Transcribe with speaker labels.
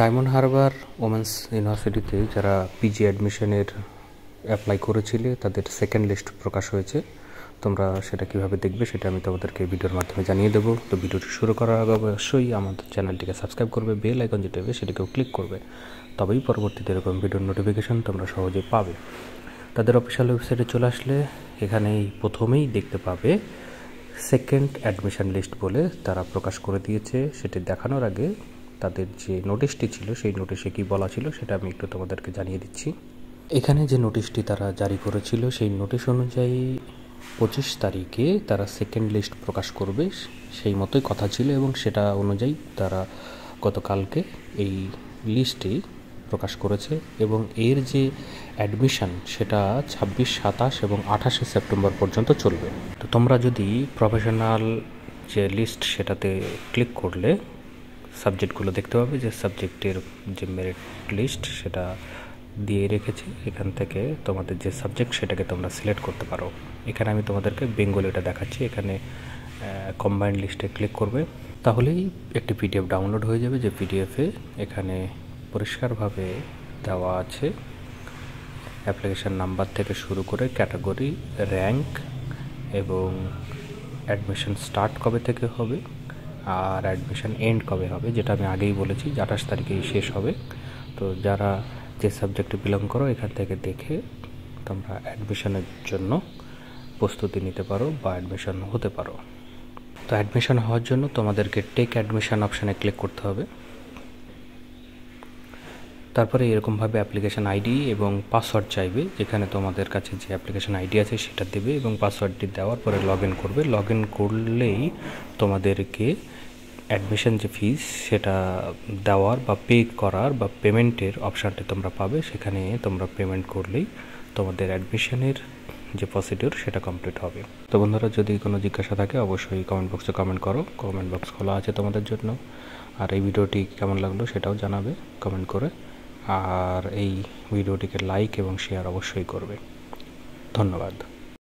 Speaker 1: Diamond Harbour women's ইউনিভার্সিটিতে যারা PG অ্যাডমিশনের অ্যাপ্লাই করেছিলে তাদের সেকেন্ড লিস্ট প্রকাশ হয়েছে। তোমরা সেটা কিভাবে দেখবে সেটা আমি তোমাদেরকে ভিডিওর মাধ্যমে জানিয়ে দেবো। তো ভিডিওটি শুরু করার আগে অবশ্যই আমাদের চ্যানেলটিকে সাবস্ক্রাইব করবে, বেল আইকন যেটা হবে সেটাকেও ক্লিক করবে, তবেই পরবর্তীতে এরকম ভিডিওর নোটিফিকেশন তোমরা সহজে পাবে। তাদের অফিসিয়াল ওয়েবসাইটে চলে আসলে এখানেই প্রথমেই দেখতে পাবে সেকেন্ড অ্যাডমিশন লিস্ট বলে তারা প্রকাশ করে দিয়েছে। সেটি দেখানোর আগে তাদের যে নোটিশটি ছিল সেই নোটিশে কী বলা ছিল সেটা আমি একটু তোমাদেরকে জানিয়ে দিচ্ছি। এখানে যে নোটিশটি তারা জারি করেছিল সেই নোটিশ অনুযায়ী 25 তারিখে তারা সেকেন্ড লিস্ট প্রকাশ করবে, সেই মতোই কথা ছিল এবং সেটা অনুযায়ী তারা গতকালকে এই লিস্টটি প্রকাশ করেছে এবং এর যে অ্যাডমিশন সেটা 26, 27 এবং 28 সেপ্টেম্বর পর্যন্ত চলবে। তো তোমরা যদি প্রফেশনাল যে লিস্ট সেটাতে ক্লিক করলে সাবজেক্টগুলো দেখতে পাবে যে সাবজেক্টের যে মেরিট লিস্ট সেটা দিয়ে রেখেছে। এখান থেকে তোমাদের যে সাবজেক্ট সেটাকে তোমরা সিলেক্ট করতে পারো। এখানে আমি তোমাদেরকে বেঙ্গলিটা দেখাচ্ছি। এখানে কম্বাইন্ড লিস্টে ক্লিক করবে, তাহলেই একটি পিডিএফ ডাউনলোড হয়ে যাবে। যে পিডিএফে এখানে পরিষ্কারভাবে দেওয়া আছে অ্যাপ্লিকেশান নাম্বার থেকে শুরু করে ক্যাটাগরি, র্যাঙ্ক এবং অ্যাডমিশন স্টার্ট কবে থেকে হবে আর অ্যাডমিশন এন্ড কবে হবে, যেটা আমি আগেই বলেছি যে 28 তারিখেই শেষ হবে। তো যারা যে সাবজেক্টে বিলং করো এখান থেকে দেখে তোমরা অ্যাডমিশনের জন্য প্রস্তুতি নিতে পারো বা অ্যাডমিশন হতে পারো। তো অ্যাডমিশন হওয়ার জন্য তোমাদেরকে টেক অ্যাডমিশন অপশানে ক্লিক করতে হবে। তারপরে এরকমভাবে অ্যাপ্লিকেশান আইডি এবং পাসওয়ার্ড চাইবে, যেখানে তোমাদের কাছে যে অ্যাপ্লিকেশান আইডি আছে সেটা দেবে এবং পাসওয়ার্ডটি দেওয়ার পরে লগ ইন করবে। লগ ইন করলেই তোমাদেরকে অ্যাডমিশন যে ফিস সেটা দেওয়ার বা পে করার বা পেমেন্টের অপশানটি তোমরা পাবে। সেখানে তোমরা পেমেন্ট করলেই তোমাদের অ্যাডমিশনের যে প্রসিডিওর সেটা কমপ্লিট হবে। তো বন্ধুরা, যদি কোনো জিজ্ঞাসা থাকে অবশ্যই কমেন্ট বক্সে কমেন্ট করো, কমেন্ট বক্স খোলা আছে তোমাদের জন্য। আর এই ভিডিওটি কেমন লাগলো সেটাও জানাবে কমেন্ট করে। আর এই ভিডিওটিকে লাইক এবং শেয়ার অবশ্যই করবে। ধন্যবাদ।